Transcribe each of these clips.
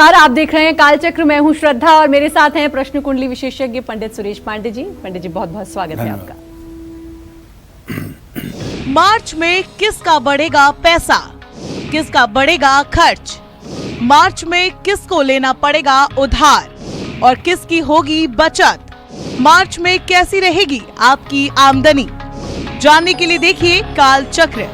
नमस्कार, आप देख रहे हैं कालचक्र। मैं हूं श्रद्धा और मेरे साथ हैं प्रश्न कुंडली विशेषज्ञ पंडित सुरेश पांडे जी। पंडित जी, बहुत बहुत स्वागत है आपका। मार्च में किसका बढ़ेगा पैसा, किसका बढ़ेगा खर्च, मार्च में किसको लेना पड़ेगा उधार और किसकी होगी बचत, मार्च में कैसी रहेगी आपकी आमदनी, जानने के लिए देखिए कालचक्र।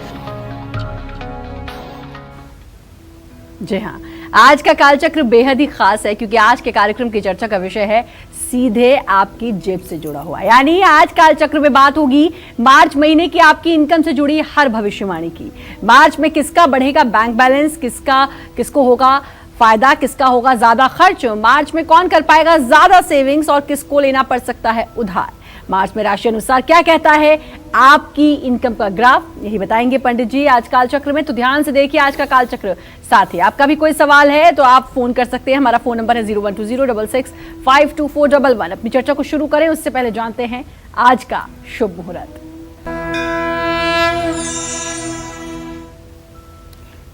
जी हाँ, आज का कालचक्र बेहद ही खास है क्योंकि आज के कार्यक्रम की चर्चा का विषय है सीधे आपकी जेब से जुड़ा हुआ। यानी आज कालचक्र में बात होगी मार्च महीने की आपकी इनकम से जुड़ी हर भविष्यवाणी की। मार्च में किसका बढ़ेगा बैंक बैलेंस, किसको होगा फायदा, किसका होगा ज्यादा खर्च, मार्च में कौन कर पाएगा ज्यादा सेविंग्स और किसको लेना पड़ सकता है उधार। मार्च में राशि अनुसार क्या कहता है आपकी इनकम का ग्राफ, यही बताएंगे पंडित जी आज कालचक्र में। तो ध्यान से देखिए आज का कालचक्र। साथ ही आपका भी कोई सवाल है तो आप फोन कर सकते हैं। हमारा फोन नंबर है 012066524411। अपनी चर्चा को शुरू करें उससे पहले जानते हैं आज का शुभ मुहूर्त।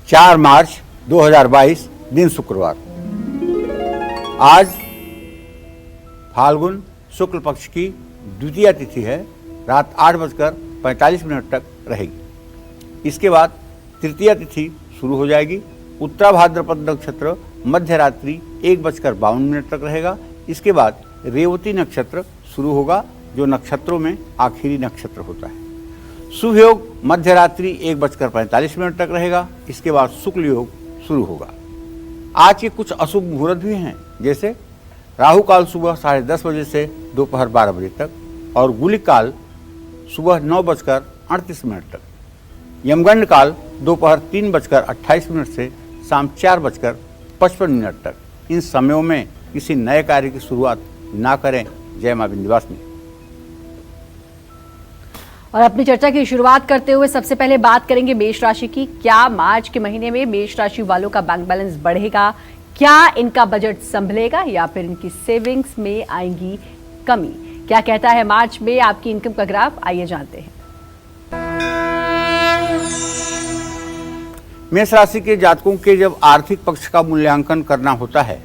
4 मार्च 2022 दिन शुक्रवार। आज फाल्गुन शुक्ल पक्ष की द्वितीय तिथि है, रात 8:45 तक रहेगी। इसके बाद तृतीय तिथि शुरू हो जाएगी। उत्तरा भाद्रपद नक्षत्र मध्य रात्रि 1:52 तक रहेगा। इसके बाद रेवती नक्षत्र शुरू होगा जो नक्षत्रों में आखिरी नक्षत्र होता है। शुभ योग मध्य रात्रि 1:45 तक रहेगा। इसके बाद शुक्ल योग शुरू होगा। आज के कुछ अशुभ मुहूर्त भी हैं, जैसे राहु काल सुबह 10:30 बजे से दोपहर 12 बजे तक और गुलिक काल सुबह 9:38 तक। यमगंड काल दोपहर 3:28 से शाम 4:55 तक। इन समयों में किसी नए कार्य की शुरुआत ना करें। जय मां विंध्यवासिनी। और अपनी चर्चा की शुरुआत करते हुए सबसे पहले बात करेंगे मेष राशि की। क्या मार्च के महीने में मेष राशि वालों का बैंक बैलेंस बढ़ेगा? क्या इनका बजट संभलेगा या फिर इनकी सेविंग्स में आएंगी कमी? क्या कहता है मार्च में आपकी इनकम का ग्राफ, आइए जानते हैं। मेष राशि के जातकों के जब आर्थिक पक्ष का मूल्यांकन करना होता है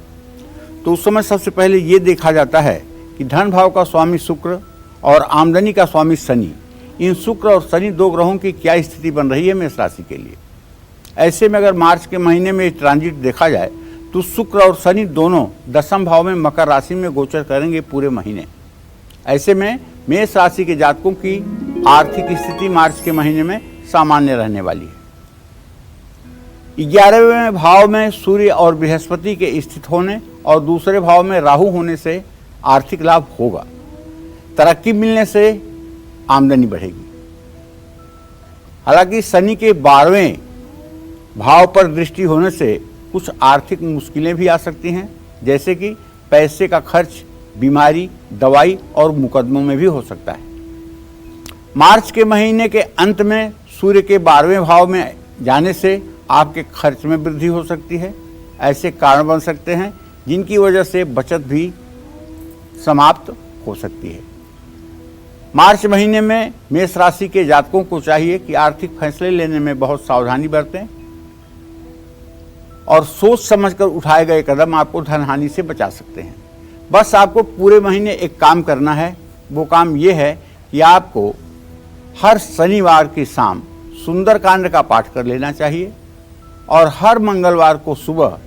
तो उस समय सबसे पहले ये देखा जाता है कि धन भाव का स्वामी शुक्र और आमदनी का स्वामी शनि, इन शुक्र और शनि दो ग्रहों की क्या स्थिति बन रही है मेष राशि के लिए। ऐसे में अगर मार्च के महीने में ट्रांजिट देखा जाए तो शुक्र और शनि दोनों दशम भाव में मकर राशि में गोचर करेंगे पूरे महीने। ऐसे में मेष राशि के जातकों की आर्थिक स्थिति मार्च के महीने में सामान्य रहने वाली है। 11वें भाव में सूर्य और बृहस्पति के स्थित होने और दूसरे भाव में राहु होने से आर्थिक लाभ होगा। तरक्की मिलने से आमदनी बढ़ेगी। हालांकि शनि के 12वें भाव पर दृष्टि होने से कुछ आर्थिक मुश्किलें भी आ सकती हैं, जैसे कि पैसे का खर्च बीमारी, दवाई और मुकदमों में भी हो सकता है। मार्च के महीने के अंत में सूर्य के 12वें भाव में जाने से आपके खर्च में वृद्धि हो सकती है। ऐसे कारण बन सकते हैं जिनकी वजह से बचत भी समाप्त हो सकती है। मार्च महीने में मेष राशि के जातकों को चाहिए कि आर्थिक फैसले लेने में बहुत सावधानी बरतें और सोच समझकर उठाए गए कदम आपको धन हानि से बचा सकते हैं। बस आपको पूरे महीने एक काम करना है। वो काम ये है कि आपको हर शनिवार की शाम सुंदरकांड का पाठ कर लेना चाहिए और हर मंगलवार को सुबह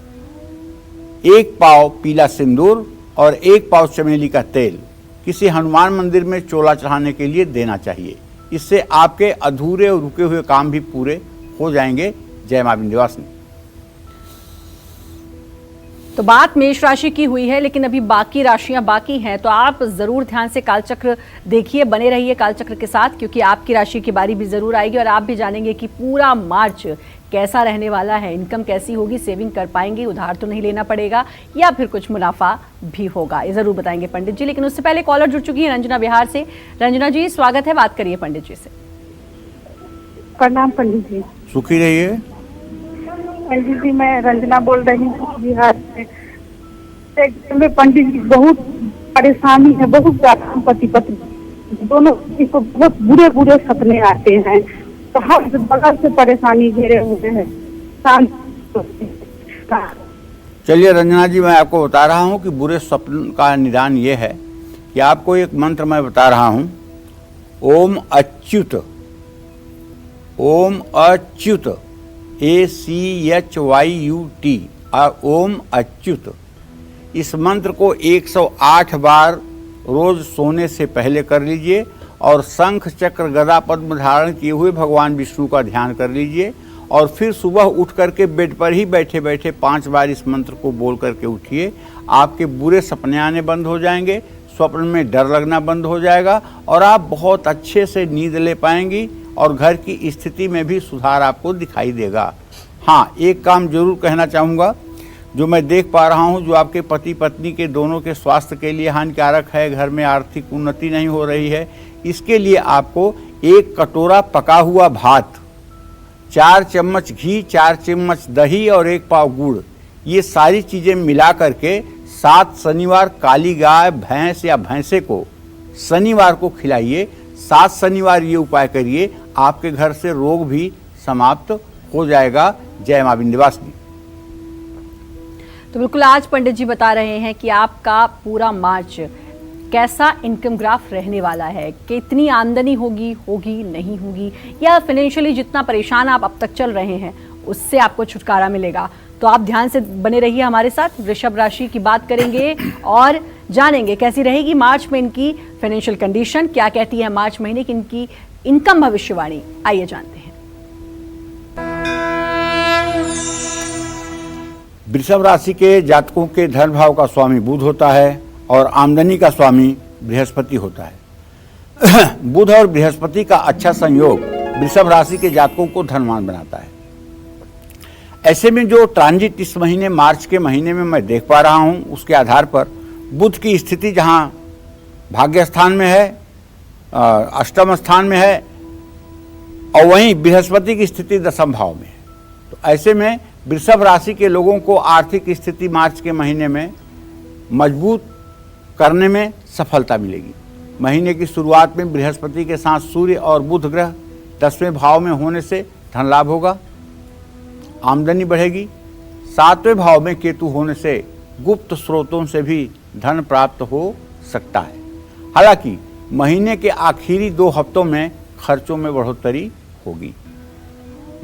1 पाव पीला सिंदूर और 1 पाव चमेली का तेल किसी हनुमान मंदिर में चोला चढ़ाने के लिए देना चाहिए। इससे आपके अधूरे और रुके हुए काम भी पूरे हो जाएंगे। जय मां विंध्यवासिनी। तो बात मेष राशि की हुई है, लेकिन अभी बाकी राशियां बाकी हैं, तो आप जरूर ध्यान से कालचक्र देखिए, बने रहिए कालचक्र के साथ, क्योंकि आपकी राशि की बारी भी जरूर आएगी और आप भी जानेंगे कि पूरा मार्च कैसा रहने वाला है, इनकम कैसी होगी, सेविंग कर पाएंगे, उधार तो नहीं लेना पड़ेगा या फिर कुछ मुनाफा भी होगा, ये जरूर बताएंगे पंडित जी। लेकिन उससे पहले कॉलर जुड़ चुकी है रंजना बिहार से। रंजना जी स्वागत है, बात करिए पंडित जी से। प्रणाम पंडित जी। सुखी रहिए। पंडित जी मैं रंजना बोल रही हूँ बिहार से। पंडित जी बहुत परेशानी है, बहुत ज्यादा पति पत्नी दोनों को बहुत बुरे बुरे सपने आते हैं, तो हर बगल से परेशानी घेरे हुए हैं। चलिए रंजना जी, मैं आपको बता रहा हूं कि बुरे स्वप्न का निदान ये है कि आपको एक मंत्र मैं बता रहा हूं, ओम अच्युत, ओम अच्युत, ACHYUT, ओम अच्युत। इस मंत्र को 108 बार रोज सोने से पहले कर लीजिए और शंख चक्र गदा पद्म धारण किए हुए भगवान विष्णु का ध्यान कर लीजिए और फिर सुबह उठ करके बेड पर ही बैठे बैठे 5 बार इस मंत्र को बोल करके उठिए। आपके बुरे सपने आने बंद हो जाएंगे, स्वप्न में डर लगना बंद हो जाएगा और आप बहुत अच्छे से नींद ले पाएंगी और घर की स्थिति में भी सुधार आपको दिखाई देगा। हाँ, एक काम जरूर कहना चाहूँगा जो मैं देख पा रहा हूँ, जो आपके पति पत्नी के दोनों के स्वास्थ्य के लिए हानिकारक है, घर में आर्थिक उन्नति नहीं हो रही है, इसके लिए आपको 1 कटोरा पका हुआ भात, 4 चम्मच घी, 4 चम्मच दही और 1 पाव गुड़, ये सारी चीज़ें मिला करके 7 शनिवार काली गाय, भैंस या भैंसे को शनिवार को खिलाइए। 7 शनिवार ये उपाय करिए, आपके घर से रोग भी समाप्त हो जाएगा। जय मां विंध्यवासिनी। तो बिल्कुल आज पंडित जी बता रहे हैं कि आपका पूरा मार्च कैसा इनकम ग्राफ रहने वाला है, कितनी आमदनी होगी, नहीं होगी, या फाइनेंशियली जितना परेशान आप अब तक चल रहे हैं उससे आपको छुटकारा मिलेगा। तो आप ध्यान से बने रहिए हमारे साथ। वृषभ राशि की बात करेंगे और जानेंगे कैसी रहेगी मार्च में इनकी फाइनेंशियल कंडीशन, क्या कहती है मार्च महीने की इनकी इनकम भविष्यवाणी। आइए जानते हैं। वृषभ राशि के जातकों के धन भाव का स्वामी बुध होता है और आमदनी का स्वामी बृहस्पति होता है। बुध और बृहस्पति का अच्छा संयोग वृषभ राशि के जातकों को धनवान बनाता है। ऐसे में जो ट्रांजिट इस महीने मार्च के महीने में मैं देख पा रहा हूं, उसके आधार पर बुध की स्थिति जहां भाग्य स्थान में है, अष्टम स्थान में है, और वहीं बृहस्पति की स्थिति दशम भाव में है। तो ऐसे में वृषभ राशि के लोगों को आर्थिक स्थिति मार्च के महीने में मजबूत करने में सफलता मिलेगी। महीने की शुरुआत में बृहस्पति के साथ सूर्य और बुध ग्रह 10वें भाव में होने से धन लाभ होगा, आमदनी बढ़ेगी। 7वें भाव में केतु होने से गुप्त स्रोतों से भी धन प्राप्त हो सकता है। हालांकि महीने के आखिरी 2 हफ्तों में खर्चों में बढ़ोतरी होगी।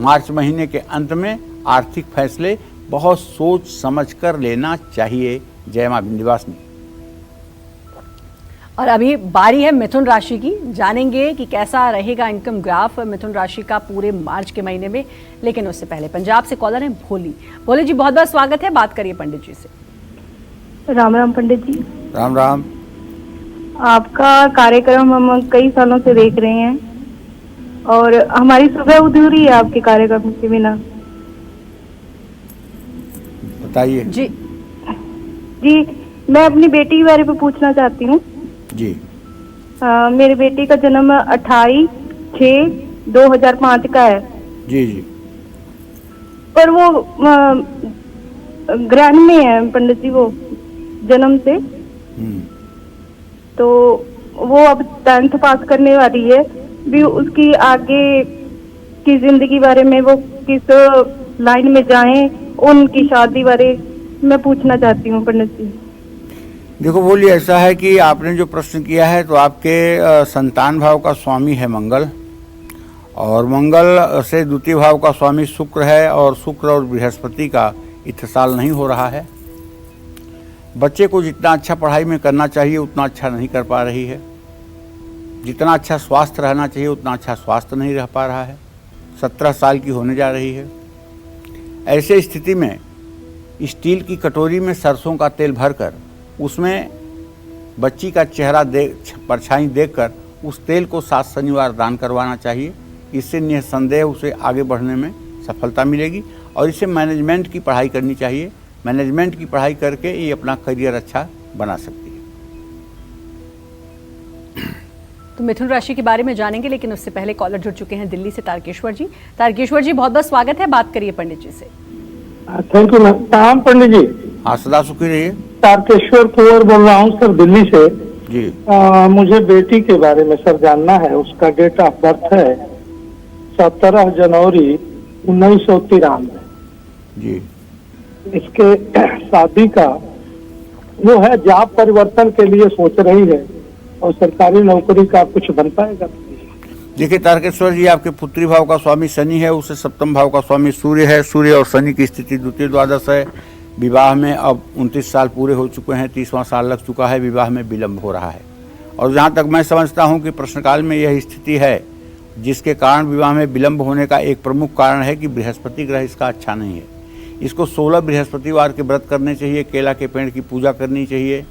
मार्च महीने के अंत में आर्थिक फैसले बहुत सोच समझ कर लेना चाहिए। जय मां विंध्यवासिनी। और अभी बारी है मिथुन राशि की। जानेंगे कि कैसा रहेगा इनकम ग्राफ मिथुन राशि का पूरे मार्च के महीने में, लेकिन उससे पहले पंजाब से कॉलर हैं भोली। भोली जी, बहुत बहुत स्वागत है, बात करिए पंडित जी से। राम राम पंडित जी। राम राम। आपका कार्यक्रम हम कई सालों से देख रहे हैं और हमारी सुबह अधूरी है आपके कार्यक्रम के बिना। बताइए जी। मैं अपनी बेटी के बारे में पूछना चाहती हूँ जी। मेरे बेटे का जन्म 28/6/2005 का है जी जी। पर वो ग्रहण में है पंडित जी, वो जन्म से। तो वो अब 10th पास करने वाली है भी, उसकी आगे की जिंदगी बारे में वो किस लाइन में जाएं, उनकी शादी बारे मैं पूछना चाहती हूँ पंडित जी। देखो बोलिए, ऐसा है कि आपने जो प्रश्न किया है तो आपके संतान भाव का स्वामी है मंगल, और मंगल से द्वितीय भाव का स्वामी शुक्र है, और शुक्र और बृहस्पति का इत्तेसाल नहीं हो रहा है। बच्चे को जितना अच्छा पढ़ाई में करना चाहिए उतना अच्छा नहीं कर पा रही है, जितना अच्छा स्वास्थ्य रहना चाहिए उतना अच्छा स्वास्थ्य नहीं रह पा रहा है। 17 साल की होने जा रही है। ऐसे स्थिति में स्टील की कटोरी में सरसों का तेल भरकर उसमें बच्ची का चेहरा परछाई देखकर उस तेल को 7 शनिवार दान करवाना चाहिए। इससे निसंदेह उसे आगे बढ़ने में सफलता मिलेगी, और इसे मैनेजमेंट की पढ़ाई करनी चाहिए। मैनेजमेंट की पढ़ाई करके ये अपना करियर अच्छा बना सकती है। तो मिथुन राशि के बारे में जानेंगे, लेकिन उससे पहले कॉलर जुड़ चुके हैं दिल्ली से तारकेश्वर जी। तारकेश्वर जी, बहुत बहुत स्वागत है, बात करिए पंडित जी से। Thank you ma'am. प्रणाम पंडित जी। हाँ, सदा सुखी रहिए। तारकेश्वर कुंवर बोल रहा हूँ सर, दिल्ली से जी। मुझे बेटी के बारे में सर जानना है। उसका डेट ऑफ बर्थ है 17 जनवरी 1993 जी। इसके शादी का जो है जॉब परिवर्तन के लिए सोच रही है और सरकारी नौकरी का कुछ बन पाएगा। देखिए तारकेश्वर जी, आपके पुत्री भाव का स्वामी शनि है, उससे सप्तम भाव का स्वामी सूर्य है। सूर्य और शनि की स्थिति द्वितीय द्वादश है। विवाह में अब 29 साल पूरे हो चुके हैं, 30वां साल लग चुका है, विवाह में विलंब हो रहा है। और जहाँ तक मैं समझता हूँ कि प्रश्नकाल में यह स्थिति है जिसके कारण विवाह में विलंब होने का एक प्रमुख कारण है कि बृहस्पति ग्रह इसका अच्छा नहीं है। इसको 16 बृहस्पतिवार के व्रत करने चाहिए, केला के पेड़ की पूजा करनी चाहिए,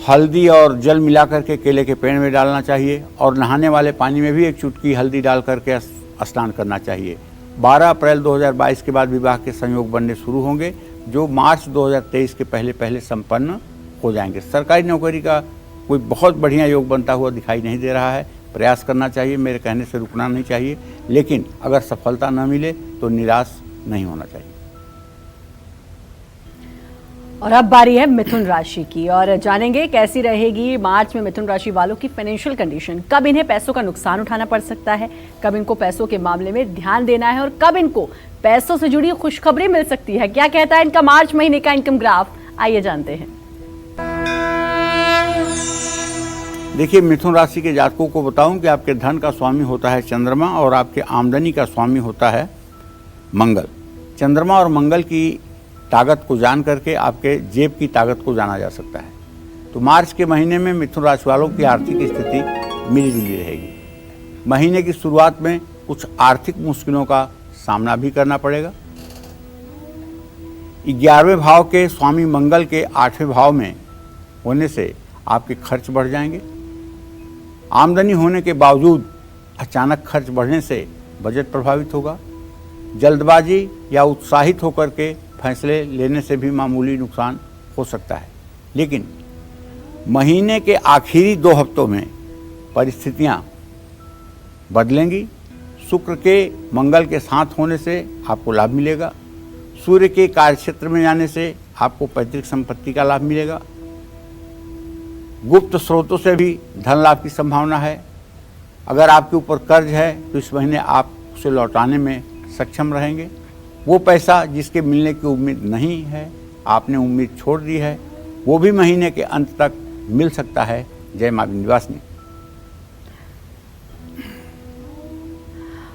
हल्दी और जल मिलाकर के केले के पेड़ में डालना चाहिए और नहाने वाले पानी में भी एक चुटकी हल्दी डाल करके स्नान करना चाहिए। 12 अप्रैल 2022 के बाद विवाह के संयोग बनने शुरू होंगे, जो मार्च 2023 के पहले पहले संपन्न हो जाएंगे। सरकारी नौकरी का कोई बहुत बढ़िया योग बनता हुआ दिखाई नहीं दे रहा है। प्रयास करना चाहिए, मेरे कहने से रुकना नहीं चाहिए, लेकिन अगर सफलता न मिले तो निराश नहीं होना चाहिए। और अब बारी है मिथुन राशि की और जानेंगे कैसी रहेगी मार्च में मिथुन राशि वालों की फाइनेंशियल कंडीशन। कब इन्हें पैसों का नुकसान उठाना पड़ सकता है, कब इनको पैसों के मामले में ध्यान देना है और कब इनको पैसों से जुड़ी खुशखबरी मिल सकती है। क्या कहता है इनका मार्च महीने का इनकम ग्राफ, आइए जानते हैं। देखिए, मिथुन राशि के जातकों को बताऊं कि आपके धन का स्वामी होता है चंद्रमा और आपके आमदनी का स्वामी होता है मंगल। चंद्रमा और मंगल की ताकत को जान करके आपके जेब की ताकत को जाना जा सकता है। तो मार्च के महीने में मिथुन राशि वालों की आर्थिक स्थिति मिली-जुली रहेगी। महीने की शुरुआत में कुछ आर्थिक मुश्किलों का सामना भी करना पड़ेगा। 11वें भाव के स्वामी मंगल के 8वें भाव में होने से आपके खर्च बढ़ जाएंगे। आमदनी होने के बावजूद अचानक खर्च बढ़ने से बजट प्रभावित होगा। जल्दबाजी या उत्साहित होकर के फैसले लेने से भी मामूली नुकसान हो सकता है, लेकिन महीने के आखिरी 2 हफ्तों में परिस्थितियां बदलेंगी। शुक्र के मंगल के साथ होने से आपको लाभ मिलेगा। सूर्य के कार्यक्षेत्र में जाने से आपको पैतृक संपत्ति का लाभ मिलेगा। गुप्त स्रोतों से भी धन लाभ की संभावना है। अगर आपके ऊपर कर्ज है तो इस महीने आप उसे लौटाने में सक्षम रहेंगे। वो पैसा जिसके मिलने की उम्मीद नहीं है, आपने उम्मीद छोड़ दी है, वो भी महीने के अंत तक मिल सकता है। जय मां विंध्यवासिनी।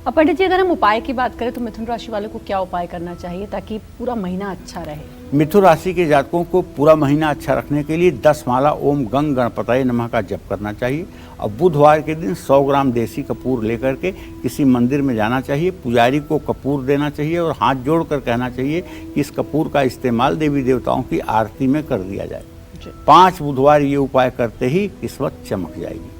अब पंडित जी, अगर हम उपाय की बात करें तो मिथुन राशि वालों को क्या उपाय करना चाहिए ताकि पूरा महीना अच्छा रहे? मिथुन राशि के जातकों को पूरा महीना अच्छा रखने के लिए 10 माला ओम गंग गणपतये नमः का जप करना चाहिए और बुधवार के दिन 100 ग्राम देसी कपूर लेकर के किसी मंदिर में जाना चाहिए। पुजारी को कपूर देना चाहिए और हाथ जोड़कर कहना चाहिए कि इस कपूर का इस्तेमाल देवी देवताओं की आरती में कर दिया जाए। 5 बुधवार ये उपाय करते ही किस्मत चमक जाएगी।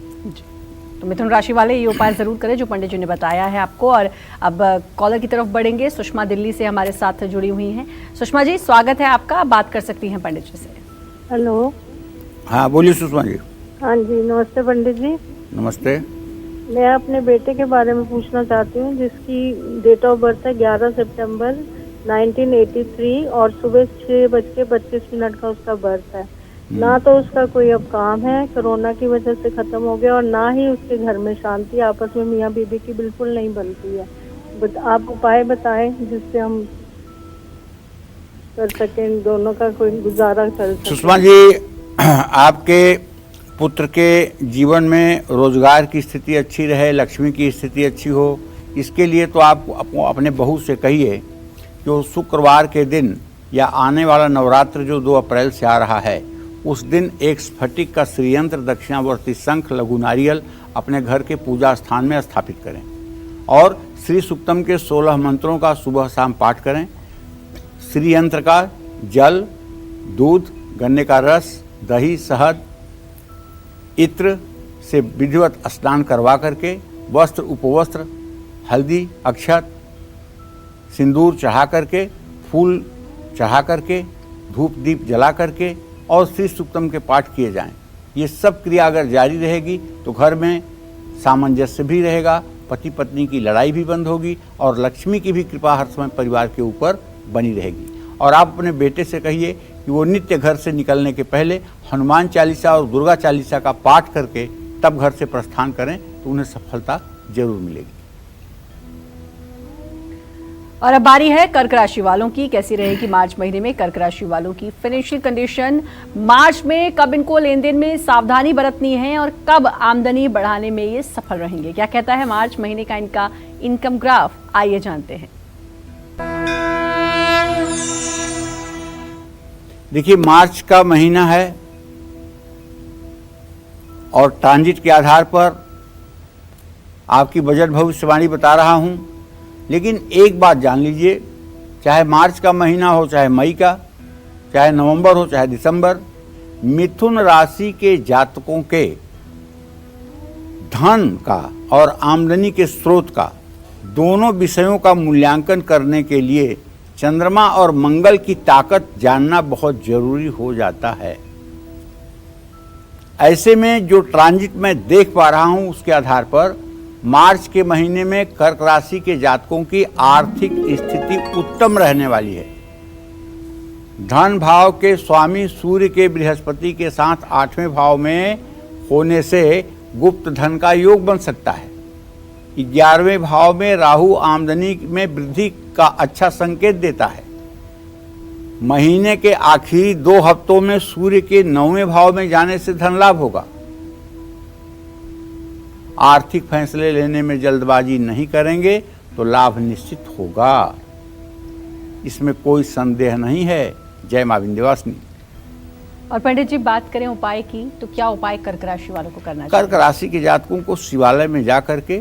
तो मिथुन राशि वाले ये उपाय जरूर करें जो पंडित जी ने बताया है आपको। और अब कॉलर की तरफ बढ़ेंगे। सुषमा दिल्ली से हमारे साथ जुड़ी हुई हैं। सुषमा जी, स्वागत है आपका, आप बात कर सकती हैं पंडित जी से। हेलो। हाँ बोलिए सुषमा जी। हाँ जी, नमस्ते पंडित जी। नमस्ते। मैं अपने बेटे के बारे में पूछना चाहती हूँ जिसकी डेट ऑफ बर्थ है 11 सितंबर 1983 और सुबह 6:25 का उसका बर्थ है। ना तो उसका कोई अब काम है, कोरोना की वजह से खत्म हो गया, और ना ही उसके घर में शांति आपस में मियाँ बीबी की बिल्कुल नहीं बनती है। बट आप उपाय बताएं जिससे हम कर सकें, दोनों का कोई गुजारा कर सके। सुषमा जी, आपके पुत्र के जीवन में रोजगार की स्थिति अच्छी रहे, लक्ष्मी की स्थिति अच्छी हो, इसके लिए तो आप अपने बहू से कहिए कि वो शुक्रवार के दिन या आने वाला नवरात्र जो 2 अप्रैल से आ रहा है उस दिन एक स्फटिक का श्रीयंत्र दक्षिणावर्ती शंख लघु नारियल अपने घर के पूजा स्थान में स्थापित करें और श्री सूक्तम के 16 मंत्रों का सुबह शाम पाठ करें। श्रीयंत्र का जल, दूध, गन्ने का रस, दही, शहद, इत्र से विधिवत स्नान करवा करके वस्त्र, उपवस्त्र, हल्दी, अक्षत, सिंदूर चढ़ा करके, फूल चढ़ा करके, धूप दीप जला करके और श्री सूक्तम के पाठ किए जाएं। ये सब क्रिया अगर जारी रहेगी तो घर में सामंजस्य भी रहेगा, पति पत्नी की लड़ाई भी बंद होगी और लक्ष्मी की भी कृपा हर समय परिवार के ऊपर बनी रहेगी। और आप अपने बेटे से कहिए कि वो नित्य घर से निकलने के पहले हनुमान चालीसा और दुर्गा चालीसा का पाठ करके तब घर से प्रस्थान करें तो उन्हें सफलता जरूर मिलेगी। और अब बारी है कर्क राशि वालों की। कैसी रहेगी मार्च महीने में कर्क राशि वालों की फाइनेंशियल कंडीशन? मार्च में कब इनको लेन देन में सावधानी बरतनी है और कब आमदनी बढ़ाने में ये सफल रहेंगे? क्या कहता है मार्च महीने का इनका इनकम ग्राफ? आइए जानते हैं। देखिए, मार्च का महीना है और ट्रांजिट के आधार पर आपकी बजट भविष्यवाणी बता रहा हूं। लेकिन एक बात जान लीजिए, चाहे मार्च का महीना हो, चाहे मई का, चाहे नवंबर हो, चाहे दिसंबर, मिथुन राशि के जातकों के धन का और आमदनी के स्रोत का दोनों विषयों का मूल्यांकन करने के लिए चंद्रमा और मंगल की ताकत जानना बहुत जरूरी हो जाता है। ऐसे में जो ट्रांजिट मैं देख पा रहा हूं उसके आधार पर मार्च के महीने में कर्क राशि के जातकों की आर्थिक स्थिति उत्तम रहने वाली है। धन भाव के स्वामी सूर्य के बृहस्पति के साथ 8वें भाव में होने से गुप्त धन का योग बन सकता है। 11वें भाव में राहु आमदनी में वृद्धि का अच्छा संकेत देता है। महीने के आखिरी 2 हफ्तों में सूर्य के 9वें भाव में जाने से धन लाभ होगा। आर्थिक फैसले लेने में जल्दबाजी नहीं करेंगे तो लाभ निश्चित होगा, इसमें कोई संदेह नहीं है। जय मां विंध्यवासिनी। और पंडित जी, बात करें उपाय की, तो क्या उपाय कर्क राशि वालों को करना चाहिए? कर्क राशि के जातकों को शिवालय में जा करके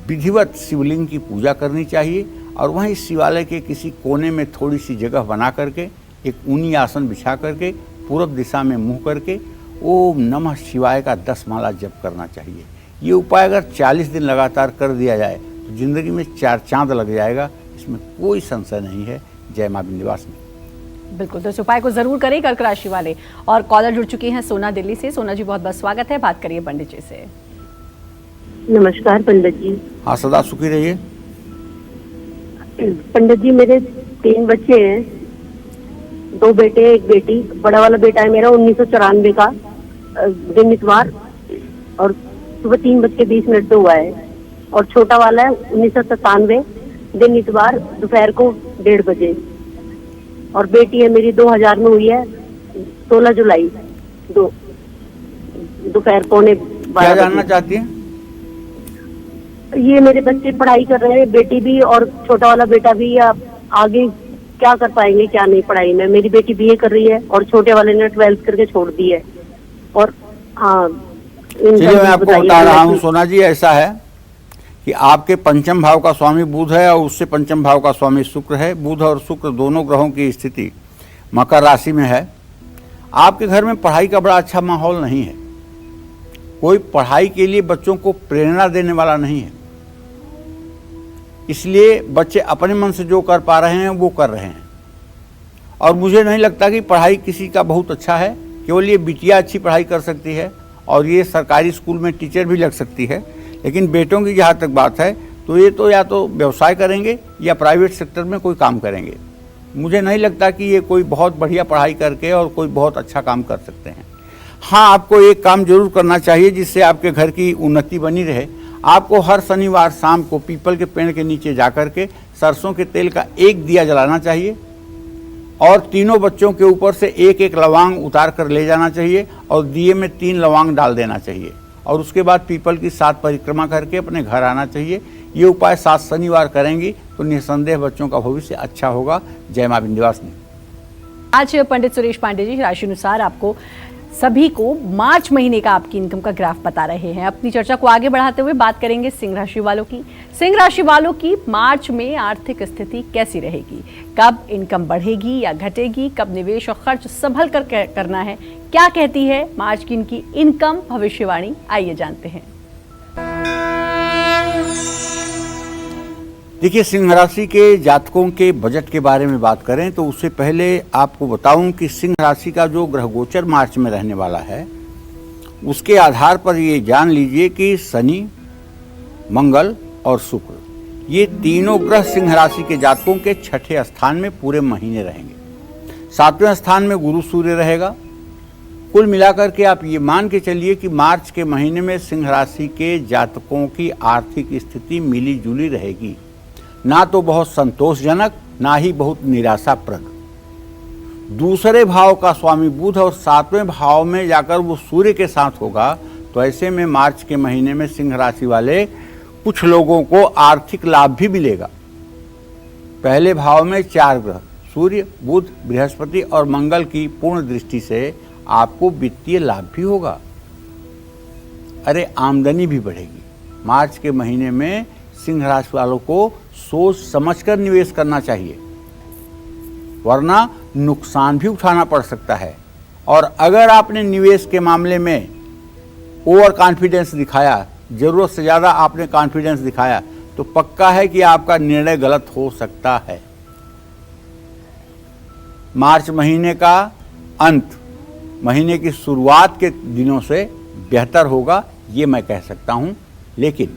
विधिवत शिवलिंग की पूजा करनी चाहिए और वहीं शिवालय के किसी कोने में थोड़ी सी जगह बना करके एक ऊनी आसन बिछा करके पूर्व दिशा में मुंह करके ओम नमः शिवाय का 10 माला जप करना चाहिए। ये उपाय अगर 40 दिन लगातार कर दिया जाए तो जिंदगी में 4 चांद लग जाएगा, इसमें कोई संशय नहीं है। जय मां विंध्यवासिनी। बिल्कुल, तो इस उपाय को जरूर करें कर्क राशि वाले। और कॉलर जुड़ चुकी हैं सोना दिल्ली से। सोना जी, बहुत बहुत स्वागत है। बात करिए पंडित जी से। नमस्कार पंडित जी। हाँ, सदा सुखी रहिए। पंडित जी, मेरे 3 बच्चे हैं, 2 बेटे 1 बेटी। बड़ा वाला बेटा है मेरा 1994 का दिन इतवार और सुबह 3:20 पे हुआ है, और छोटा वाला है 1997 दिन इतवार दोपहर को 1:30 बजे, और बेटी है मेरी 2000 में हुई है 16 जुलाई दोपहर पौने 12 क्या जानना चाहती हैं? ये मेरे बच्चे पढ़ाई कर रहे हैं, बेटी भी और छोटा वाला बेटा भी। अब आगे क्या कर पाएंगे क्या नहीं पढ़ाई में? मेरी बेटी बीए कर रही है और छोटे वाले ने 12th करके छोड़ दी है। और हाँ, चलिए मैं आपको बता रहा हूँ सोना जी, ऐसा है कि आपके पंचम भाव का स्वामी बुध है और उससे पंचम भाव का स्वामी शुक्र है। बुध और शुक्र दोनों ग्रहों की स्थिति मकर राशि में है। आपके घर में पढ़ाई का बड़ा अच्छा माहौल नहीं है। कोई पढ़ाई के लिए बच्चों को प्रेरणा देने वाला नहीं है, इसलिए बच्चे अपने मन से जो कर पा रहे हैं वो कर रहे हैं। और मुझे नहीं लगता कि पढ़ाई किसी का बहुत अच्छा है। केवल ये बिटिया अच्छी पढ़ाई कर सकती है और ये सरकारी स्कूल में टीचर भी लग सकती है। लेकिन बेटों की जहाँ तक बात है तो ये तो या तो व्यवसाय करेंगे या प्राइवेट सेक्टर में कोई काम करेंगे। मुझे नहीं लगता कि ये कोई बहुत बढ़िया पढ़ाई करके और कोई बहुत अच्छा काम कर सकते हैं। हाँ, आपको एक काम जरूर करना चाहिए जिससे आपके घर की उन्नति बनी रहे। आपको हर शनिवार शाम को पीपल के पेड़ के नीचे जाकर के सरसों के तेल का 1 दिया जलाना चाहिए और तीनों बच्चों के ऊपर से 1-1 लौंग उतार कर ले जाना चाहिए और दिए में 3 लौंग डाल देना चाहिए और उसके बाद पीपल की 7 परिक्रमा करके अपने घर आना चाहिए। ये उपाय 7 शनिवार करेंगी तो निसंदेह बच्चों का भविष्य अच्छा होगा। जय मां विंध्यवासिनी। आज पंडित सुरेश पांडे जी राशि अनुसार आपको सभी को मार्च महीने का आपकी इनकम का ग्राफ बता रहे हैं। अपनी चर्चा को आगे बढ़ाते हुए बात करेंगे सिंह राशि वालों की। सिंह राशि वालों की मार्च में आर्थिक स्थिति कैसी रहेगी? कब इनकम बढ़ेगी या घटेगी? कब निवेश और खर्च संभल कर करना है? क्या कहती है मार्च की इनकी इनकम भविष्यवाणी? आइए जानते हैं। देखिए, सिंह राशि के जातकों के बजट के बारे में बात करें तो उससे पहले आपको बताऊं कि सिंह राशि का जो ग्रह गोचर मार्च में रहने वाला है उसके आधार पर ये जान लीजिए कि शनि, मंगल और शुक्र, ये तीनों ग्रह सिंह राशि के जातकों के 6ठे स्थान में पूरे महीने रहेंगे। 7वें स्थान में गुरु सूर्य रहेगा। कुल मिलाकर के आप ये मान के चलिए कि मार्च के महीने में सिंह राशि के जातकों की आर्थिक स्थिति मिली जुली रहेगी। ना तो बहुत संतोषजनक, ना ही बहुत निराशाप्रद। दूसरे भाव का स्वामी बुध और 7वें भाव में जाकर वो सूर्य के साथ होगा, तो ऐसे में मार्च के महीने में सिंह राशि वाले कुछ लोगों को आर्थिक लाभ भी मिलेगा। पहले भाव में 4 ग्रह सूर्य, बुध, बृहस्पति और मंगल की पूर्ण दृष्टि से आपको वित्तीय लाभ भी होगा। अरे आमदनी भी बढ़ेगी। मार्च के महीने में सिंह राशि वालों को सोच समझकर निवेश करना चाहिए, वरना नुकसान भी उठाना पड़ सकता है। और अगर आपने निवेश के मामले में ओवर कॉन्फिडेंस दिखाया, जरूरत से ज़्यादा आपने कॉन्फिडेंस दिखाया, तो पक्का है कि आपका निर्णय गलत हो सकता है। मार्च महीने का अंत महीने की शुरुआत के दिनों से बेहतर होगा, ये मैं कह सकता हूं। लेकिन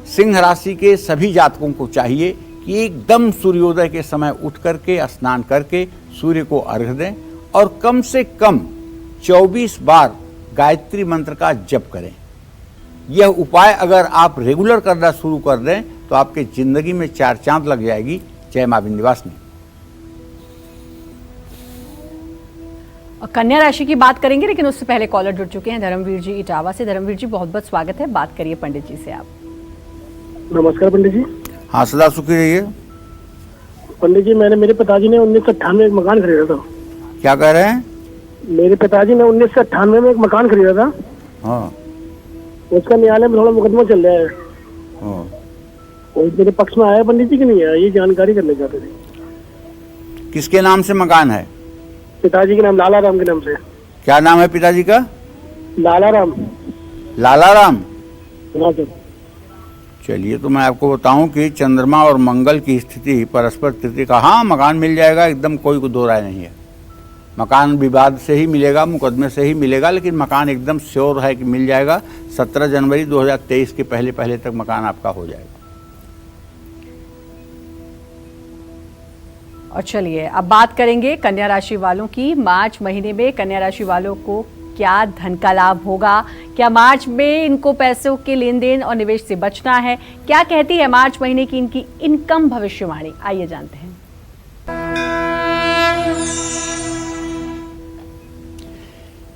सिंह राशि के सभी जातकों को चाहिए कि एकदम सूर्योदय के समय उठ करके स्नान करके सूर्य को अर्घ्य दें और कम से कम 24 बार गायत्री मंत्र का जप करें। यह उपाय अगर आप रेगुलर करना शुरू कर दें तो आपके जिंदगी में 4 चांद लग जाएगी। जय मां विंध्यवासिनी। और कन्या राशि की बात करेंगे, लेकिन उससे पहले कॉलर जुड़ चुके हैं धर्मवीर जी इटावा से। धर्मवीर जी बहुत बहुत स्वागत है, बात करिए पंडित जी से आप। नमस्कार पंडित जी। हाँ, सदा सुखी रहिए। पंडित जी, मेरे पिताजी ने 1998 में एक मकान खरीदा था। क्या कह रहे हैं? मेरे पिताजी ने 1998 में एक मकान खरीदा था। हाँ उसका न्यायालय में थोड़ा मुकदमा चल रहा है। हाँ। और मेरे पक्ष में आया पंडित जी कि नहीं आया, ये जानकारी करना चाहते थे। किसके नाम से मकान है? पिताजी के नाम लाला राम के नाम से। क्या नाम है पिताजी का? लाला राम। लाला राम। हाँ सर। चलिए, तो मैं आपको बताऊं कि चंद्रमा और मंगल की स्थिति परस्पर तृतीय का, हाँ मकान मिल जाएगा, एकदम कोई दो राय नहीं है। मकान विवाद से ही मिलेगा, मुकदमे से ही मिलेगा, लेकिन मकान एकदम श्योर है कि मिल जाएगा। 17 जनवरी 2023 के पहले तक मकान आपका हो जाएगा। और चलिए अब बात करेंगे कन्या राशि वालों की। मार्च महीने में कन्या राशि वालों को क्या धन का लाभ होगा? क्या मार्च में इनको पैसों के लेन देन और निवेश से बचना है? क्या कहती है मार्च महीने की इनकी इनकम भविष्यवाणी? आइए जानते हैं।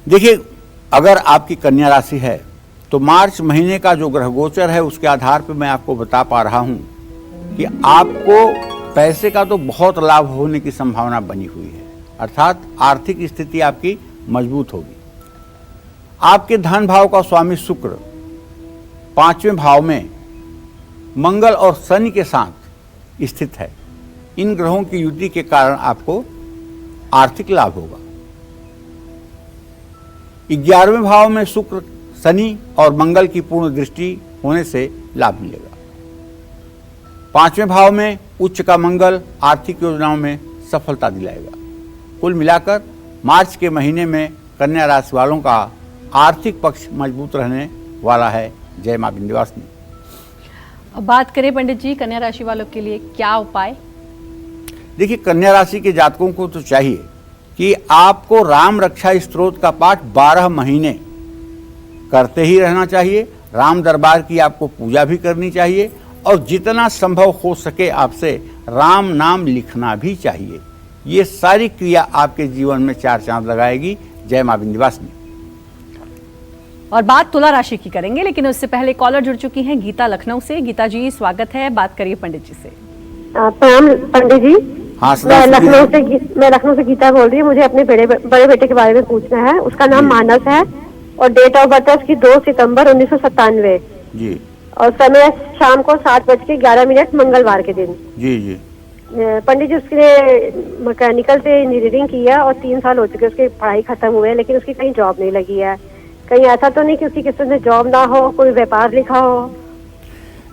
देखिए, अगर आपकी कन्या राशि है तो मार्च महीने का जो ग्रह गोचर है उसके आधार पर मैं आपको बता पा रहा हूं कि आपको पैसे का तो बहुत लाभ होने की संभावना बनी हुई है, अर्थात आर्थिक स्थिति आपकी मजबूत होगी। आपके धन भाव का स्वामी शुक्र 5वें भाव में मंगल और शनि के साथ स्थित है। इन ग्रहों की युति के कारण आपको आर्थिक लाभ होगा। 11वें भाव में शुक्र, शनि और मंगल की पूर्ण दृष्टि होने से लाभ मिलेगा। 5वें भाव में उच्च का मंगल आर्थिक योजनाओं में सफलता दिलाएगा। कुल मिलाकर मार्च के महीने में कन्या राशि वालों का आर्थिक पक्ष मजबूत रहने वाला है। जय मां विंध्यवासिनी। अब बात करें पंडित जी कन्या राशि वालों के लिए क्या उपाय? देखिए, कन्या राशि के जातकों को तो चाहिए कि आपको राम रक्षा स्तोत्र का पाठ 12 महीने करते ही रहना चाहिए। राम दरबार की आपको पूजा भी करनी चाहिए और जितना संभव हो सके आपसे राम नाम लिखना भी चाहिए। ये सारी क्रिया आपके जीवन में 4 चांद लगाएगी। जय मां विंध्यवासिनी। और बात तुला राशि की करेंगे, लेकिन उससे पहले कॉलर जुड़ चुकी हैं गीता लखनऊ से। गीता जी स्वागत है, बात करिए पंडित जी से। प्रणाम पंडित जी। हाँ, मैं लखनऊ से गीता बोल रही हूँ। मुझे अपने बड़े बेटे के बारे में पूछना है। उसका नाम मानस है और डेट ऑफ बर्थ है उसकी 2 सितंबर 1997 जी। और समय शाम को 7:11 मंगलवार के दिन। जी जी। पंडित जी उसने मैकेनिकल से इंजीनियरिंग किया और 3 साल हो चुके उसकी पढ़ाई खत्म हुए, लेकिन उसकी कहीं जॉब नहीं लगी है। कहीं ऐसा तो नहीं कि उसकी किसी ने जॉब ना हो, कोई व्यापार लिखा हो?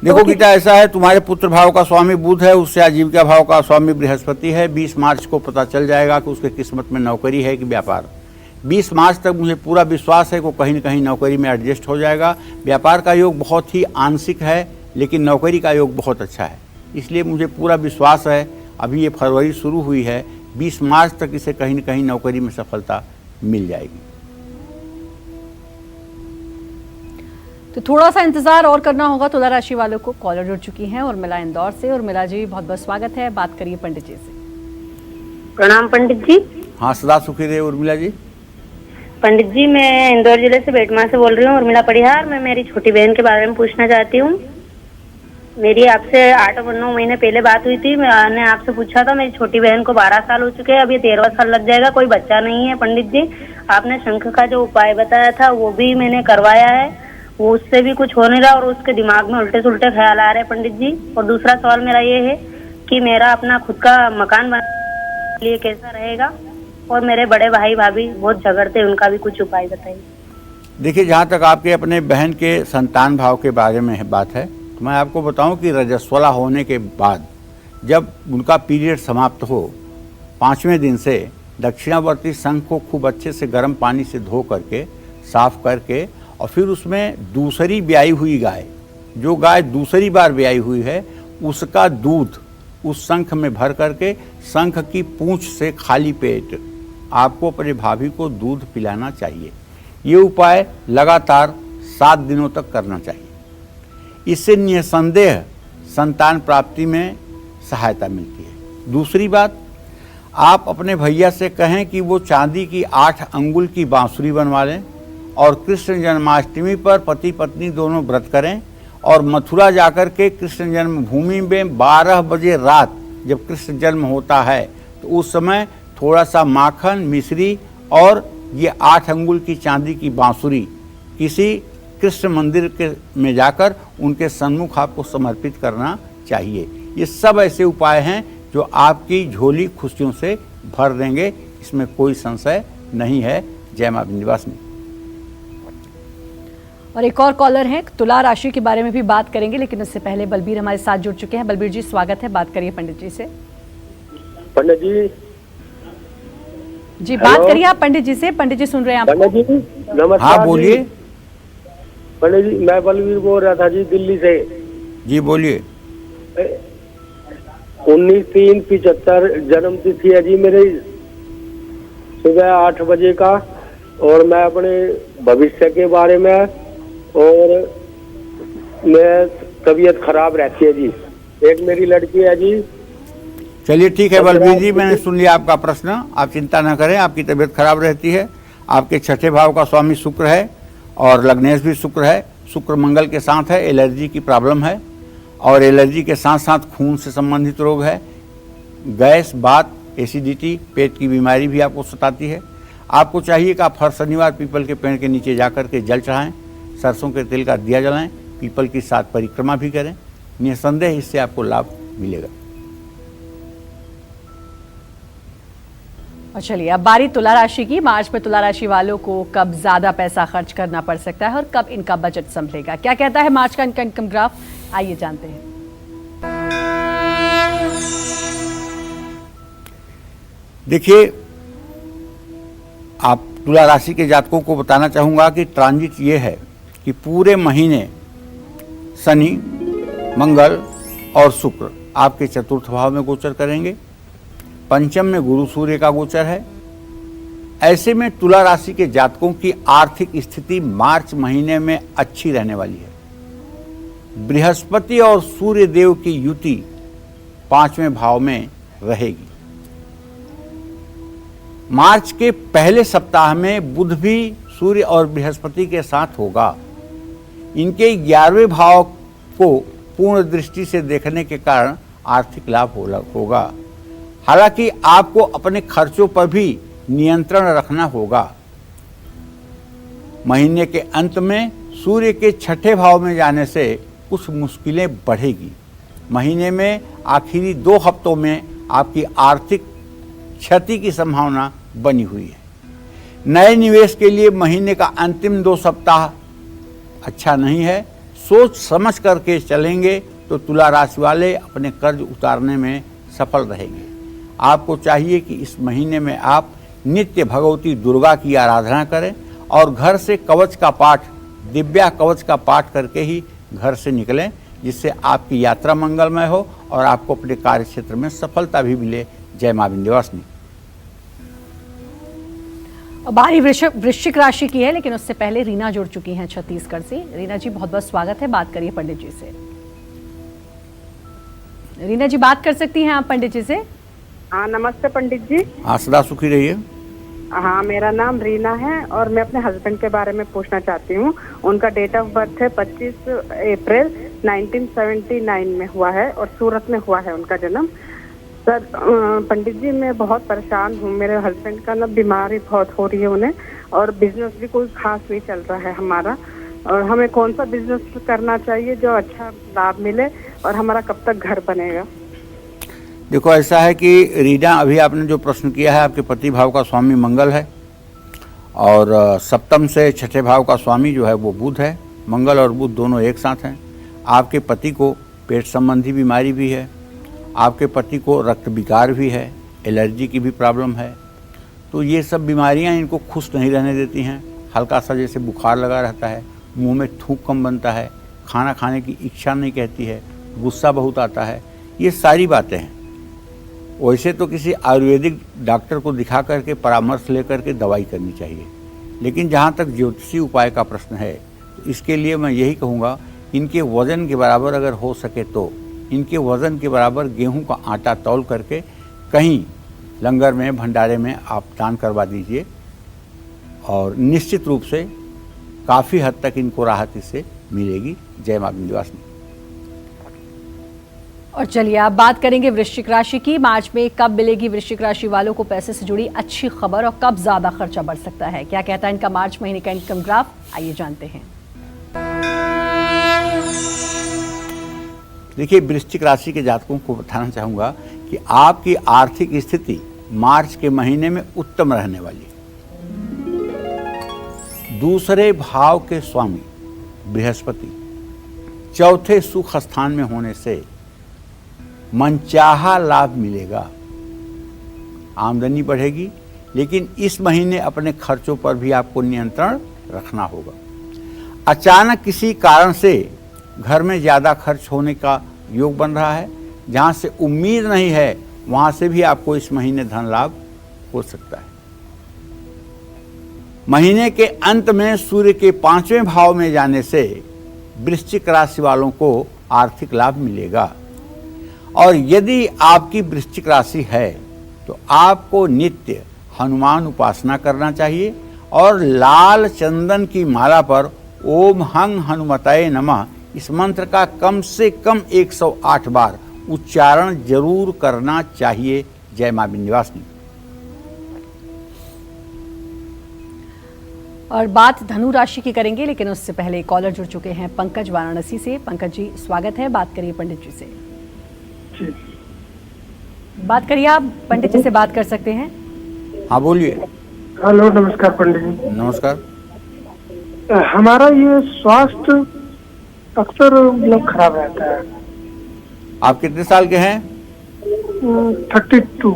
देखो गीता, ऐसा है, तुम्हारे पुत्र भाव का स्वामी बुध है, उससे आजीविका भाव का स्वामी बृहस्पति है। 20 मार्च को पता चल जाएगा कि उसके किस्मत में नौकरी है कि व्यापार। 20 मार्च तक मुझे पूरा विश्वास है कि कहीं न कहीं नौकरी में एडजस्ट हो जाएगा। व्यापार का योग बहुत ही आंशिक है, लेकिन नौकरी का योग बहुत अच्छा है, इसलिए मुझे पूरा विश्वास है। अभी ये फरवरी शुरू हुई है, 20 मार्च तक इसे कहीं न कहीं नौकरी में सफलता मिल जाएगी। तो थोड़ा सा इंतजार और करना होगा तुला राशि वालों को। कॉलर जुड़ चुकी हैं उर्मिला इंदौर से। उर्मिला जी बहुत बहुत स्वागत है, बात करिए पंडित जी से। प्रणाम पंडित जी। हाँ, सदा सुखी रहे उर्मिला जी। पंडित जी, मैं इंदौर जिले से बेटमा से बोल रही हूँ, उर्मिला परिहार। मैं मेरी छोटी बहन के बारे में पूछना चाहती हूँ। मेरी आपसे 8 और 9 महीने पहले बात हुई थी। मैंने आपसे पूछा था, मेरी छोटी बहन को 12 साल हो चुके हैं, अब ये 13वां साल लग जाएगा, कोई बच्चा नहीं है। पंडित जी, आपने शंख का जो उपाय बताया था वो भी मैंने करवाया है, वो उससे भी कुछ हो नहीं रहा और उसके दिमाग में उल्टे सुल्टे ख्याल आ रहे हैं पंडित जी। और दूसरा सवाल मेरा ये है कि मेरा अपना खुद का मकान बनाने के लिए कैसा रहेगा, और मेरे बड़े भाई भाभी बहुत झगड़ते हैं, उनका भी कुछ उपाय बताइए। देखिए, जहाँ तक आपके अपने बहन के संतान भाव के बारे में बात है, तो मैं आपको बताऊं कि रजस्वला होने के बाद जब उनका पीरियड समाप्त हो 5वें दिन से दक्षिणावर्ती शंख को खूब अच्छे से गर्म पानी से धो करके साफ करके और फिर उसमें दूसरी ब्याई हुई गाय, जो गाय दूसरी बार ब्याई हुई है, उसका दूध उस शंख में भर करके शंख की पूंछ से खाली पेट आपको अपने भाभी को दूध पिलाना चाहिए। ये उपाय लगातार 7 दिनों तक करना चाहिए। इससे निसंदेह संतान प्राप्ति में सहायता मिलती है। दूसरी बात, आप अपने भैया से कहें कि वो चांदी की 8 अंगुल की बांसुरी बनवा लें और कृष्ण जन्माष्टमी पर पति पत्नी दोनों व्रत करें और मथुरा जाकर के कृष्ण जन्मभूमि में 12 बजे रात जब कृष्ण जन्म होता है तो उस समय थोड़ा सा माखन, मिश्री और ये 8 अंगुल की चांदी की बांसुरी किसी कृष्ण मंदिर के में जाकर उनके सन्मुख आपको समर्पित करना चाहिए। ये सब ऐसे उपाय हैं जो आपकी झोली खुशियों से भर देंगे, इसमें कोई संशय नहीं है। जय मां विंध्यवासिनी। और एक और कॉलर हैं, तुला राशि के बारे में भी बात करेंगे, लेकिन उससे पहले बलबीर हमारे साथ जुड़ चुके हैं। बलबीर जी स्वागत है, बात करिए पंडित जी से। पंडित जी जी बात करिए आप पंडित जी से। पंडित जी सुन रहे हैं आप? पंडित जी नमस्कार। हाँ बोलिए। पंडित जी, मैं बलवीर बोल रहा था जी, दिल्ली से। जी बोलिए। 19/3/75 जन्म तिथि है जी मेरी, सुबह 8 बजे का। और मैं अपने भविष्य के बारे में, और मैं तबीयत खराब रहती है जी। एक मेरी लड़की है जी। चलिए ठीक है बलबीर जी, मैंने सुन लिया आपका प्रश्न। आप चिंता न करें, आपकी तबीयत खराब रहती है। आपके 6ठे भाव का स्वामी शुक्र है और लग्नेश भी शुक्र है। शुक्र मंगल के साथ है। एलर्जी की प्रॉब्लम है और एलर्जी के साथ साथ खून से संबंधित रोग है। गैस, बात, एसिडिटी, पेट की बीमारी भी आपको सताती है। आपको चाहिए कि आप हर शनिवार पीपल के पेड़ के नीचे जाकर के जल चढ़ाएं, सरसों के तेल का दिया जलाएं, पीपल की 7 परिक्रमा भी करें। निसंदेह इससे आपको लाभ मिलेगा। और चलिए अब बारी तुला राशि की। मार्च में तुला राशि वालों को कब ज्यादा पैसा खर्च करना पड़ सकता है और कब इनका बजट संभलेगा, क्या कहता है मार्च का इनका इनकम ग्राफ, आइए जानते हैं। देखिए, आप तुला राशि के जातकों को बताना चाहूँगा कि ट्रांजिट ये है कि पूरे महीने शनि, मंगल और शुक्र आपके चतुर्थ भाव में गोचर करेंगे। पंचम में गुरु सूर्य का गोचर है। ऐसे में तुला राशि के जातकों की आर्थिक स्थिति मार्च महीने में अच्छी रहने वाली है। बृहस्पति और सूर्य देव की युति 5वें भाव में रहेगी। मार्च के पहले सप्ताह में बुध भी सूर्य और बृहस्पति के साथ होगा। इनके 11वें भाव को पूर्ण दृष्टि से देखने के कारण आर्थिक लाभ होगा। हालांकि आपको अपने खर्चों पर भी नियंत्रण रखना होगा। महीने के अंत में सूर्य के 6ठे भाव में जाने से कुछ मुश्किलें बढ़ेगी। महीने में आखिरी 2 हफ्तों में आपकी आर्थिक क्षति की संभावना बनी हुई है। नए निवेश के लिए महीने का अंतिम 2 सप्ताह अच्छा नहीं है। सोच समझ करके चलेंगे तो तुला राशि वाले अपने कर्ज उतारने में सफल रहेंगे। आपको चाहिए कि इस महीने में आप नित्य भगवती दुर्गा की आराधना करें और घर से कवच का पाठ, दिव्या कवच का पाठ करके ही घर से निकलें, जिससे आपकी यात्रा मंगलमय हो और आपको अपने कार्य क्षेत्र में सफलता भी मिले। जय मां विंध्यवासिनी। बारी वृश्चिक राशि की है, लेकिन उससे पहले रीना जुड़ चुकी हैं छत्तीसगढ़ से। रीना जी, बहुत बहुत स्वागत है, बात करिए पंडित जी से। रीना जी, बात कर सकती हैं आप पंडित जी से। हाँ, नमस्ते पंडित जी। हाँ, सदा सुखी रहिए। हाँ, मेरा नाम रीना है और मैं अपने हस्बैंड के बारे में पूछना चाहती हूँ। उनका डेट ऑफ बर्थ है 25 अप्रैल 1979 में हुआ है और सूरत में हुआ है उनका जन्म। सर पंडित जी, मैं बहुत परेशान हूँ। मेरे हस्बैंड का ना बीमारी बहुत हो रही है उन्हें, और बिजनेस भी कोई खास नहीं चल रहा है हमारा। और हमें कौन सा बिजनेस करना चाहिए जो अच्छा लाभ मिले, और हमारा कब तक घर बनेगा? देखो, ऐसा है कि रीना, अभी आपने जो प्रश्न किया है, आपके पति भाव का स्वामी मंगल है और सप्तम से छठे भाव का स्वामी जो है वो बुध है। मंगल और बुध दोनों एक साथ हैं। आपके पति को पेट संबंधी बीमारी भी है, आपके पति को रक्त विकार भी है, एलर्जी की भी प्रॉब्लम है। तो ये सब बीमारियां इनको खुश नहीं रहने देती हैं। हल्का सा जैसे बुखार लगा रहता है, मुंह में थूक कम बनता है, खाना खाने की इच्छा नहीं कहती है, गुस्सा बहुत आता है। ये सारी बातें हैं। वैसे तो किसी आयुर्वेदिक डॉक्टर को दिखा करके परामर्श लेकर के दवाई करनी चाहिए, लेकिन जहाँ तक ज्योतिषी उपाय का प्रश्न है, तो इसके लिए मैं यही कहूँगा, इनके वज़न के बराबर अगर हो सके तो इनके वज़न के बराबर गेहूं का आटा तौल करके कहीं लंगर में, भंडारे में आप दान करवा दीजिए, और निश्चित रूप से काफ़ी हद तक इनको राहत इससे मिलेगी। जय मां विंध्यवासिनी। और चलिए, आप बात करेंगे वृश्चिक राशि की। मार्च में कब मिलेगी वृश्चिक राशि वालों को पैसे से जुड़ी अच्छी खबर, और कब ज्यादा खर्चा बढ़ सकता है? क्या कहता है इनका मार्च महीने का इनकम ग्राफ, आइए जानते हैं। देखिए, वृश्चिक राशि के जातकों को बताना चाहूँगा कि आपकी आर्थिक स्थिति मार्च के महीने में उत्तम रहने वाली है। दूसरे भाव के स्वामी बृहस्पति चौथे सुख स्थान में होने से मनचाहा लाभ मिलेगा, आमदनी बढ़ेगी, लेकिन इस महीने अपने खर्चों पर भी आपको नियंत्रण रखना होगा। अचानक किसी कारण से घर में ज़्यादा खर्च होने का योग बन रहा है, जहाँ से उम्मीद नहीं है वहाँ से भी आपको इस महीने धन लाभ हो सकता है। महीने के अंत में सूर्य के 5वें भाव में जाने से वृश्चिक राशि वालों को आर्थिक लाभ मिलेगा। और यदि आपकी वृश्चिक राशि है तो आपको नित्य हनुमान उपासना करना चाहिए, और लाल चंदन की माला पर ओम हंग हनुमताय नमः इस मंत्र का कम से कम 108 बार उच्चारण जरूर करना चाहिए। जय मां विंध्यवासिनी। और बात धनु राशि की करेंगे, लेकिन उससे पहले कॉलर जुड़ चुके हैं पंकज वाराणसी से। पंकज जी, स्वागत है, बात करिए पंडित जी से। बात करिए, आप पंडित जी से बात कर सकते हैं। हाँ, बोलिए। हेलो, नमस्कार पंडित जी। नमस्कार। हमारा ये स्वास्थ्य अक्सर मतलब खराब रहता है। आप कितने साल के हैं? 32।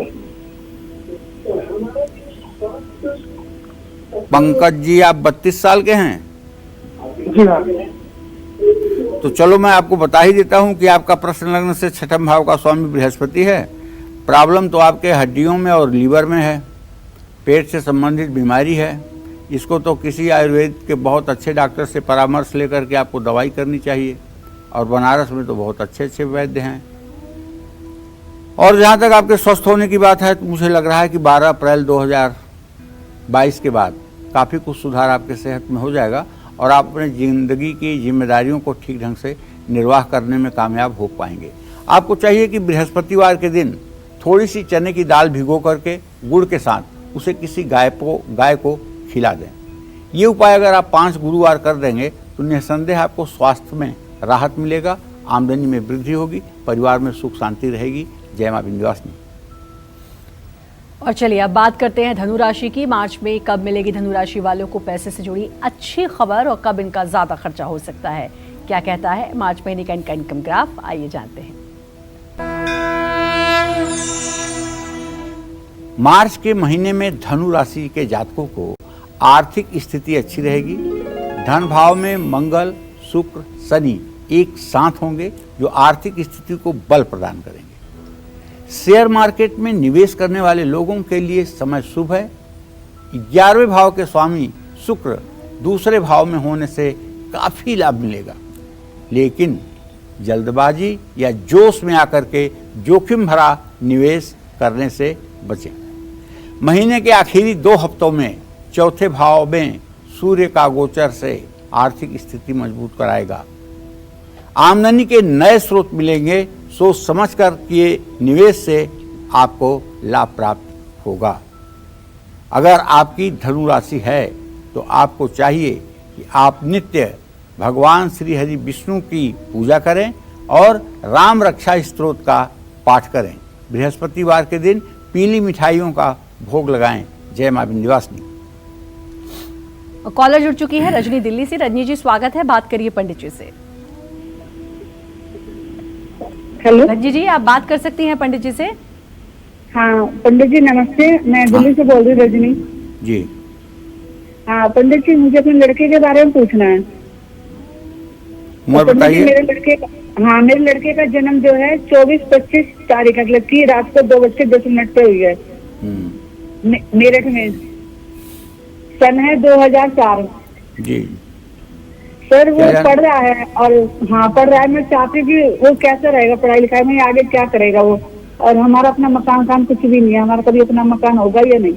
पंकज जी, आप 32 साल के हैं? जी हाँ। तो चलो, मैं आपको बता ही देता हूं कि आपका प्रश्न लग्न से छठम भाव का स्वामी बृहस्पति है। प्रॉब्लम तो आपके हड्डियों में और लीवर में है, पेट से संबंधित बीमारी है। इसको तो किसी आयुर्वेद के बहुत अच्छे डॉक्टर से परामर्श लेकर के आपको दवाई करनी चाहिए, और बनारस में तो बहुत अच्छे अच्छे वैद्य हैं। और जहाँ तक आपके स्वस्थ होने की बात है, तो मुझे लग रहा है कि 12 अप्रैल 2022 के बाद काफ़ी कुछ सुधार आपके सेहत में हो जाएगा, और आप अपने ज़िंदगी की जिम्मेदारियों को ठीक ढंग से निर्वाह करने में कामयाब हो पाएंगे। आपको चाहिए कि बृहस्पतिवार के दिन थोड़ी सी चने की दाल भिगो करके गुड़ के साथ उसे किसी गाय को खिला दें। ये उपाय अगर आप 5 गुरुवार कर देंगे तो निसंदेह आपको स्वास्थ्य में राहत मिलेगा, आमदनी में वृद्धि होगी, परिवार में सुख शांति रहेगी। जय मां विंध्यवासिनी। और चलिए, अब बात करते हैं धनु राशि की। मार्च में कब मिलेगी धनु राशि वालों को पैसे से जुड़ी अच्छी खबर, और कब इनका ज्यादा खर्चा हो सकता है? क्या कहता है मार्च महीने का इनका इनकम ग्राफ, आइए जानते हैं। मार्च के महीने में धनु राशि के जातकों को आर्थिक स्थिति अच्छी रहेगी। धन भाव में मंगल, शुक्र, शनि एक साथ होंगे, जो आर्थिक स्थिति को बल प्रदान करेंगे। शेयर मार्केट में निवेश करने वाले लोगों के लिए समय शुभ है। 11वें भाव के स्वामी शुक्र दूसरे भाव में होने से काफी लाभ मिलेगा, लेकिन जल्दबाजी या जोश में आकर के जोखिम भरा निवेश करने से बचें। महीने के आखिरी 2 हफ्तों में चौथे भाव में सूर्य का गोचर से आर्थिक स्थिति मजबूत कराएगा। आमदनी के नए स्रोत मिलेंगे, सोच समझकर किए निवेश से आपको लाभ प्राप्त होगा। अगर आपकी धनु राशि है तो आपको चाहिए कि आप नित्य भगवान श्री हरि विष्णु की पूजा करें और राम रक्षा स्तोत्र का पाठ करें। बृहस्पतिवार के दिन पीली मिठाइयों का भोग लगाएं। जय मां विंध्यवासिनी। कॉलर जुड़ चुकी है रजनी दिल्ली से। रजनी जी स्वागत है, बात करिए पंडित जी से। हेलो। रजनी जी आप बात कर सकती हैं पंडित जी से। हाँ पंडित जी नमस्ते, मैं दिल्ली से बोल रही हूँ, रजनी जी। हाँ पंडित जी, मुझे अपने लड़के के बारे में पूछना है। उम्र पंडित जी, बताइए। मेरे लड़के का जन्म जो है 24-25 तारीख की रात को 2:10 पे हुई है मेरठ में। सन है 2004। जी सर वो पढ़ रहा है और हाँ पढ़ रहा है। मैं चाहती हूँ कि वो कैसे रहेगा पढ़ाई लिखाई में, आगे क्या करेगा वो, और हमारा अपना मकान कुछ भी नहीं है, हमारा कभी अपना मकान होगा या नहीं।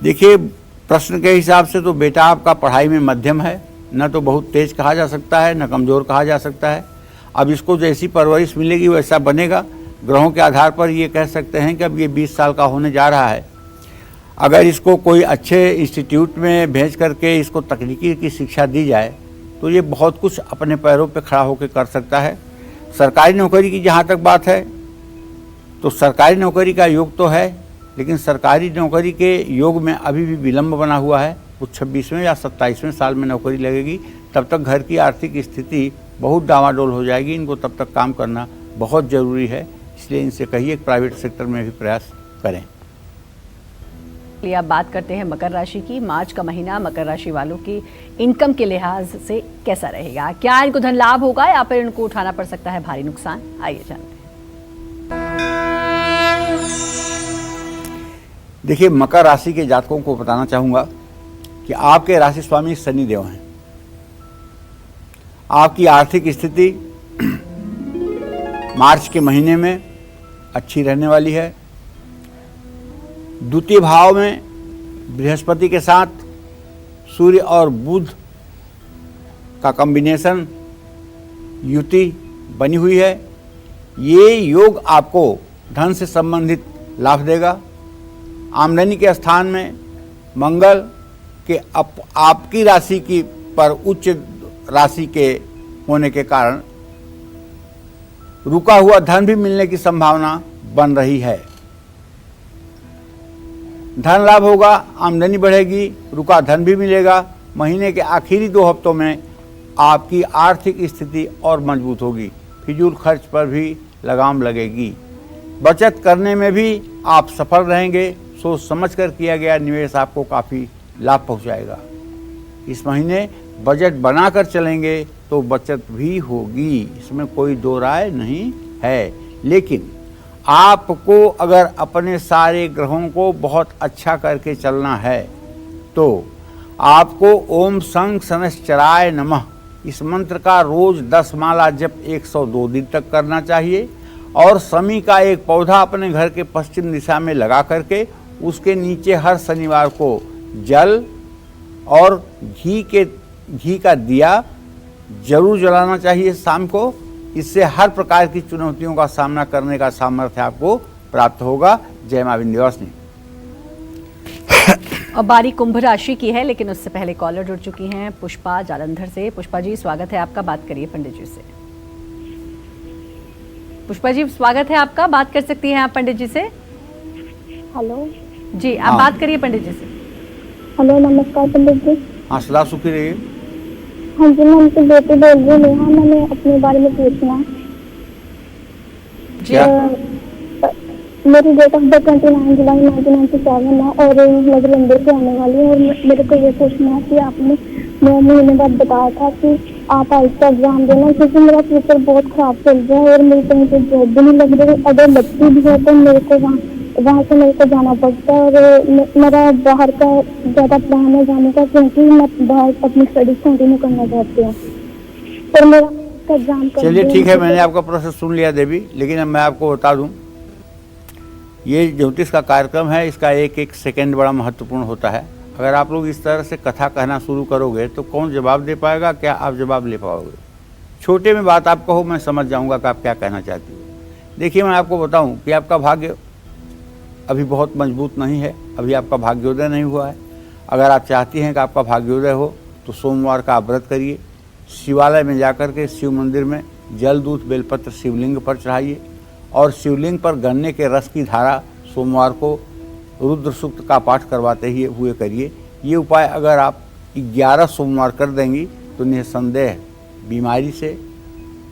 देखिए, प्रश्न के हिसाब से तो बेटा आपका पढ़ाई में मध्यम है, न तो बहुत तेज कहा जा सकता है न कमजोर कहा जा सकता है। अब इसको जैसी परवरिश मिलेगी वैसा बनेगा। ग्रहों के आधार पर ये कह सकते हैं कि अब ये 20 साल का होने जा रहा है। अगर इसको कोई अच्छे इंस्टीट्यूट में भेज करके इसको तकनीकी की शिक्षा दी जाए तो ये बहुत कुछ अपने पैरों पे खड़ा होकर कर सकता है। सरकारी नौकरी की जहाँ तक बात है तो सरकारी नौकरी का योग तो है, लेकिन सरकारी नौकरी के योग में अभी भी विलंब बना हुआ है। वो 26वें या 27वें साल में नौकरी लगेगी, तब तक घर की आर्थिक स्थिति बहुत डामाडोल हो जाएगी। इनको तब तक काम करना बहुत ज़रूरी है, इसलिए इनसे कहिए प्राइवेट सेक्टर में भी प्रयास करें। अब बात करते हैं मकर राशि की। मार्च का महीना मकर राशि वालों की इनकम के लिहाज से कैसा रहेगा? क्या इनको धन लाभ होगा या फिर इनको उठाना पड़ सकता है भारी नुकसान? आइए जानते हैं। देखिए, मकर राशि के जातकों को बताना चाहूँगा कि आपके राशि स्वामी शनि देव हैं। आपकी आर्थिक स्थिति मार्च के महीने में अच्छी रहने वाली है। द्वितीय भाव में बृहस्पति के साथ सूर्य और बुध का कॉम्बिनेशन युति बनी हुई है। ये योग आपको धन से संबंधित लाभ देगा। आमदनी के स्थान में मंगल के आपकी राशि की पर उच्च राशि के होने के कारण रुका हुआ धन भी मिलने की संभावना बन रही है। धन लाभ होगा, आमदनी बढ़ेगी, रुका धन भी मिलेगा। महीने के आखिरी 2 हफ्तों में आपकी आर्थिक स्थिति और मजबूत होगी। फिजूल खर्च पर भी लगाम लगेगी। बचत करने में भी आप सफल रहेंगे। सोच समझकर किया गया निवेश आपको काफ़ी लाभ पहुंचाएगा। इस महीने बजट बनाकर चलेंगे तो बचत भी होगी, इसमें कोई दो राय नहीं है। लेकिन आपको अगर अपने सारे ग्रहों को बहुत अच्छा करके चलना है तो आपको ओम संग शनैश्चराय नमः इस मंत्र का रोज 10 माला जप 102 दिन तक करना चाहिए। और शमी का एक पौधा अपने घर के पश्चिम दिशा में लगा करके उसके नीचे हर शनिवार को जल और घी का दिया जरूर जलाना चाहिए शाम को। इससे हर प्रकार की चुनौतियों का सामना करने का सामर्थ्य आपको प्राप्त होगा। जय मां विंध्यवासिनी। और बारी कुंभ राशि की है, लेकिन उससे पहले कॉलर जुड़ चुकी हैं पुष्पा जालंधर से। पुष्पा जी स्वागत है आपका, बात करिए पंडित जी से। पुष्पा जी स्वागत है आपका, बात कर सकती हैं आप पंडित जी से। हेलो जी आप बात करिए पंडित जी से। हेलो नमस्कार पंडित जी। हाँ सदा सुखी रहिए। हाँ जी, मैं उनकी बेटी बोल रही हूँ नेहा, मैंने अपने बारे में पूछना है। क्या? मेरी डेट ऑफ बर्थ 29 जुलाई 1997 है और मैं जलंधर से आने वाली हूँ। और मेरे को ये पूछना है कि आपने 9 महीने बाद बताया था कि आप आइल्स का एग्जाम देना, क्योंकि मेरा फ्यूचर बहुत खराब चल रहा है और मेरी तो मुझे जॉब भी नहीं लग रही। अगर लगती भी है तो मेरे को वहाँ वहाँ से मेरे को जाना पड़ता है और मेरा बाहर का ज़्यादा प्लान है जाने का, क्योंकि मैं बाहर अपनी स्टडीज कंटिन्यू करना चाहती हूँ। पर मेरा एग्जाम चलिए ठीक है, मैंने आपका प्रोसेस सुन लिया देवी, लेकिन अब मैं आपको बता दूं, ये ज्योतिष का कार्यक्रम है, इसका एक एक सेकंड बड़ा महत्वपूर्ण होता है। अगर आप लोग इस तरह से कथा कहना शुरू करोगे तो कौन जवाब दे पाएगा? क्या आप जवाब ले पाओगे? छोटे में बात आप कहो, मैं समझ जाऊंगा कि आप क्या कहना चाहती हो। देखिए, मैं आपको बताऊं कि आपका भाग्य अभी बहुत मजबूत नहीं है, अभी आपका भाग्योदय नहीं हुआ है। अगर आप चाहती हैं कि आपका भाग्योदय हो तो सोमवार का आप व्रत करिए, शिवालय में जाकर के शिव मंदिर में जल दूध बेलपत्र शिवलिंग पर चढ़ाइए और शिवलिंग पर गन्ने के रस की धारा सोमवार को रुद्र सूक्त का पाठ करवाते हुए करिए। ये उपाय अगर आप 11 सोमवार कर देंगी तो निसंदेह बीमारी से,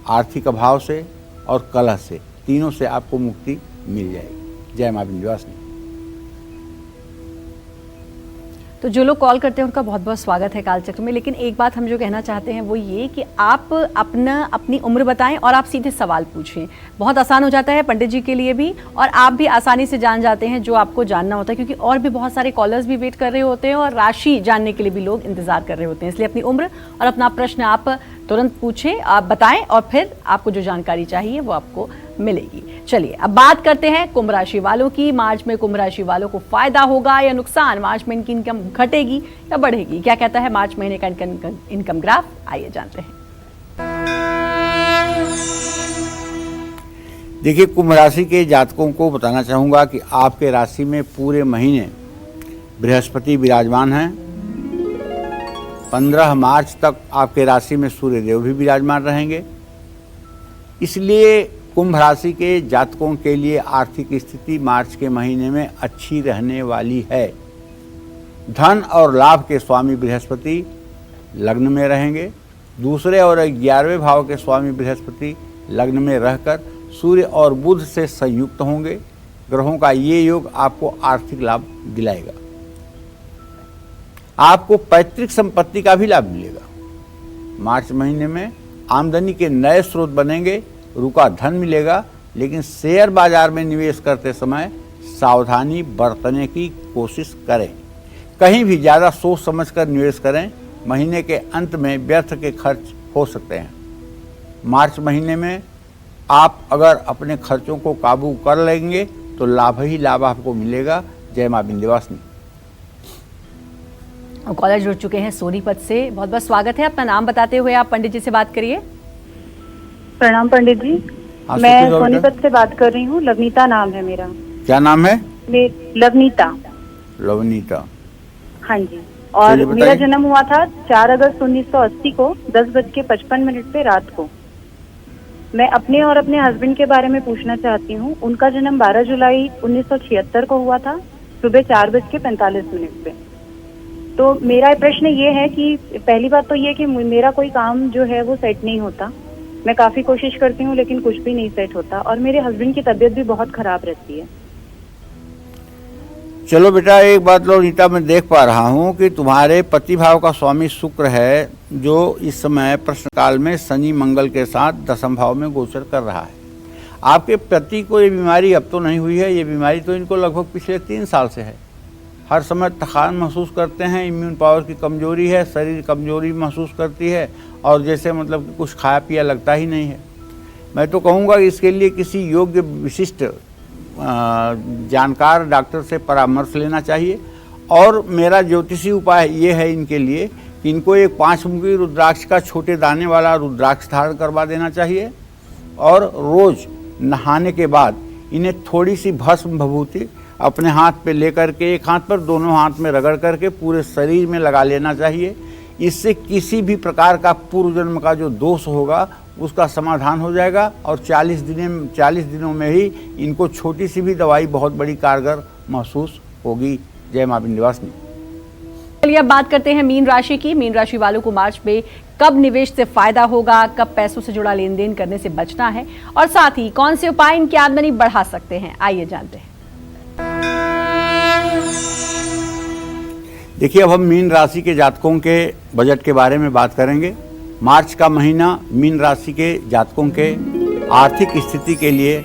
आर्थिक अभाव से और कलह से, तीनों से आपको मुक्ति मिल जाएगी। जय मां विंध्यवासिनी। तो जो लोग कॉल करते हैं उनका बहुत बहुत स्वागत है कालचक्र में। लेकिन एक बात हम जो कहना चाहते हैं वो ये कि आप अपनी उम्र बताएं और आप सीधे सवाल पूछें। बहुत आसान हो जाता है पंडित जी के लिए भी, और आप भी आसानी से जान जाते हैं जो आपको जानना होता है, क्योंकि और भी बहुत सारे कॉलर्स भी वेट कर रहे होते हैं और राशि जानने के लिए भी लोग इंतजार कर रहे होते हैं। इसलिए अपनी उम्र और अपना प्रश्न आप तुरंत पूछें, आप बताएं और फिर आपको जो जानकारी चाहिए वो आपको मिलेगी। चलिए अब बात करते हैं कुंभ राशि वालों की। मार्च में कुंभ राशि वालों को फायदा होगा या नुकसान? मार्च में इनकी इनकम घटेगी या बढ़ेगी? क्या कहता है मार्च महीने का इनकम ग्राफ? आइए जानते हैं। देखिए, कुंभ राशि के जातकों को बताना चाहूँगा कि आपके राशि में पूरे महीने बृहस्पति विराजमान हैं। 15 मार्च तक आपके राशि में सूर्यदेव भी विराजमान रहेंगे। इसलिए कुंभ राशि के जातकों के लिए आर्थिक स्थिति मार्च के महीने में अच्छी रहने वाली है। धन और लाभ के स्वामी बृहस्पति लग्न में रहेंगे। दूसरे और 11वें भाव के स्वामी बृहस्पति लग्न में रहकर सूर्य और बुध से संयुक्त होंगे। ग्रहों का ये योग आपको आर्थिक लाभ दिलाएगा। आपको पैतृक संपत्ति का भी लाभ मिलेगा। मार्च महीने में आमदनी के नए स्रोत बनेंगे, रुका धन मिलेगा। लेकिन शेयर बाजार में निवेश करते समय सावधानी बरतने की कोशिश करें। कहीं भी ज़्यादा सोच समझकर निवेश करें, महीने के अंत में व्यर्थ के खर्च हो सकते हैं। मार्च महीने में आप अगर अपने खर्चों को काबू कर लेंगे तो लाभ ही लाभ आपको मिलेगा। जय मां विंध्यवासिनी। कॉलेज जुड़ चुके हैं सोनीपत से, बहुत बहुत स्वागत है। अपना नाम बताते हुए आप पंडित जी से बात करिए। प्रणाम पंडित जी, मैं सोनीपत से बात कर रही हूँ। लवनीता नाम है मेरा। क्या नाम है? लवनीता। लवनीता, हाँ जी। और मेरा जन्म हुआ था 4 अगस्त 1980 को 10:55 पे रात को। मैं अपने और अपने हस्बैंड के बारे में पूछना चाहती हूँ। उनका जन्म 12 जुलाई 1976 को हुआ था, सुबह 4:45 पे। तो मेरा प्रश्न ये है कि पहली बात तो ये कि मेरा कोई काम जो है वो सेट नहीं होता। मैं काफी कोशिश करती हूँ लेकिन कुछ भी नहीं सेट होता, और मेरे हस्बैंड की तबीयत भी बहुत खराब रहती है। चलो बेटा, एक बात लवनीता मैं देख पा रहा हूँ कि तुम्हारे पति भाव का स्वामी शुक्र है, जो इस समय प्रश्नकाल में शनि मंगल के साथ 10वें भाव में गोचर कर रहा है। आपके पति को ये बीमारी अब तो नहीं हुई है, ये बीमारी तो इनको लगभग पिछले 3 साल से है। हर समय थकान महसूस करते हैं, इम्यून पावर की कमजोरी है, शरीर कमजोरी महसूस करती है और जैसे मतलब कि कुछ खाया पिया लगता ही नहीं है। मैं तो कहूँगा कि इसके लिए किसी योग्य विशिष्ट जानकार डॉक्टर से परामर्श लेना चाहिए। और मेरा ज्योतिषी उपाय ये है इनके लिए कि इनको एक 5 मुखी रुद्राक्ष का छोटे दाने वाला रुद्राक्ष धारण करवा देना चाहिए और रोज़ नहाने के बाद इन्हें थोड़ी सी भस्म भभूति अपने हाथ पे लेकर के, एक हाथ पर दोनों हाथ में रगड़ करके पूरे शरीर में लगा लेना चाहिए। इससे किसी भी प्रकार का पूर्व जन्म का जो दोष होगा उसका समाधान हो जाएगा और 40 दिनों में ही इनको छोटी सी भी दवाई बहुत बड़ी कारगर महसूस होगी। जय मां विंध्यवासिनी। चलिए अब बात करते हैं मीन राशि की। मीन राशि वालों को मार्च में कब निवेश से फायदा होगा, कब पैसों से जुड़ा लेन देन करने से बचना है और साथ ही कौन से उपाय इनकी आमदनी बढ़ा सकते हैं, आइए जानते हैं। देखिए, अब हम मीन राशि के जातकों के बजट के बारे में बात करेंगे। मार्च का महीना मीन राशि के जातकों के आर्थिक स्थिति के लिए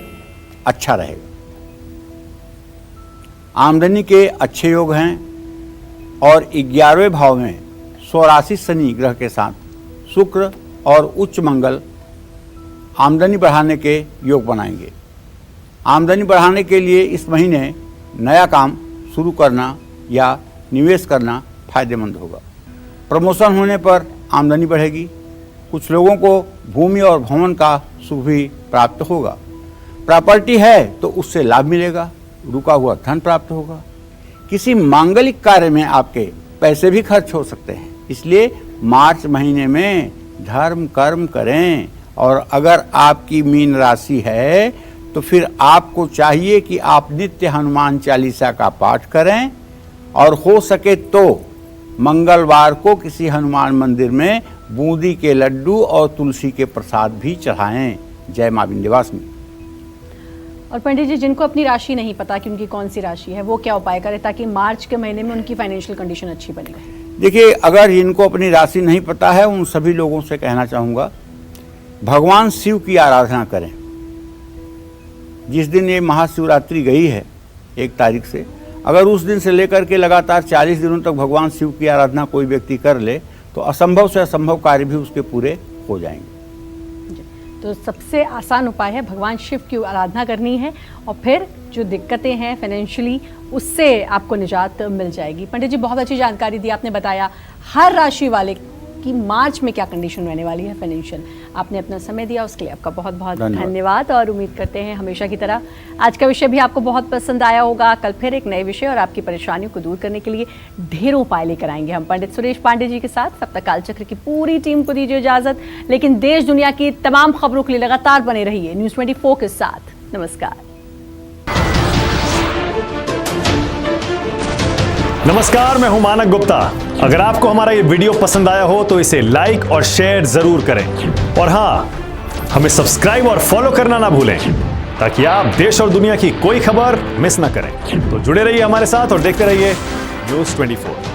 अच्छा रहेगा। आमदनी के अच्छे योग हैं और 11वें भाव में स्वराशि शनि ग्रह के साथ शुक्र और उच्च मंगल आमदनी बढ़ाने के योग बनाएंगे। आमदनी बढ़ाने के लिए इस महीने नया काम शुरू करना या निवेश करना फायदेमंद होगा। प्रमोशन होने पर आमदनी बढ़ेगी। कुछ लोगों को भूमि और भवन का सुख भी प्राप्त होगा। प्रॉपर्टी है तो उससे लाभ मिलेगा। रुका हुआ धन प्राप्त होगा। किसी मांगलिक कार्य में आपके पैसे भी खर्च हो सकते हैं, इसलिए मार्च महीने में धर्म कर्म करें। और अगर आपकी मीन राशि है तो फिर आपको चाहिए कि आप नित्य हनुमान चालीसा का पाठ करें और हो सके तो मंगलवार को किसी हनुमान मंदिर में बूंदी के लड्डू और तुलसी के प्रसाद भी चढ़ाएं। जय मां विंध्यवासिनी। और पंडित जी, जिनको अपनी राशि नहीं पता कि उनकी कौन सी राशि है, वो क्या उपाय करें ताकि मार्च के महीने में उनकी फाइनेंशियल कंडीशन अच्छी बनी रहे? देखिए, अगर इनको अपनी राशि नहीं पता है, उन सभी लोगों से कहना चाहूँगा भगवान शिव की आराधना करें। जिस दिन ये महाशिवरात्रि गई है 1 तारीख से, अगर उस दिन से लेकर के लगातार 40 दिनों तक भगवान शिव की आराधना कोई व्यक्ति कर ले तो असंभव से असंभव कार्य भी उसके पूरे हो जाएंगे। तो सबसे आसान उपाय है भगवान शिव की आराधना करनी है और फिर जो दिक्कतें हैं फाइनेंशियली उससे आपको निजात मिल जाएगी। पंडित जी, बहुत अच्छी जानकारी दी आपने। बताया हर राशि वाले कि मार्च में क्या कंडीशन रहने वाली है फाइनेंशियल। आपने अपना समय दिया, उसके लिए आपका बहुत बहुत धन्यवाद। और उम्मीद करते हैं हमेशा की तरह आज का विषय भी आपको बहुत पसंद आया होगा। कल फिर एक नए विषय और आपकी परेशानियों को दूर करने के लिए ढेरों उपाय लेकर आएंगे हम पंडित सुरेश पांडे जी के साथ। तब तक कालचक्र की पूरी टीम को दीजिए इजाजत, लेकिन देश दुनिया की तमाम खबरों के लिए लगातार बने रहिए न्यूज़ 24 के साथ। नमस्कार। नमस्कार, मैं हूं मानक गुप्ता। अगर आपको हमारा ये वीडियो पसंद आया हो तो इसे लाइक और शेयर जरूर करें। और हाँ, हमें सब्सक्राइब और फॉलो करना ना भूलें ताकि आप देश और दुनिया की कोई खबर मिस ना करें। तो जुड़े रहिए हमारे साथ और देखते रहिए न्यूज़ 24।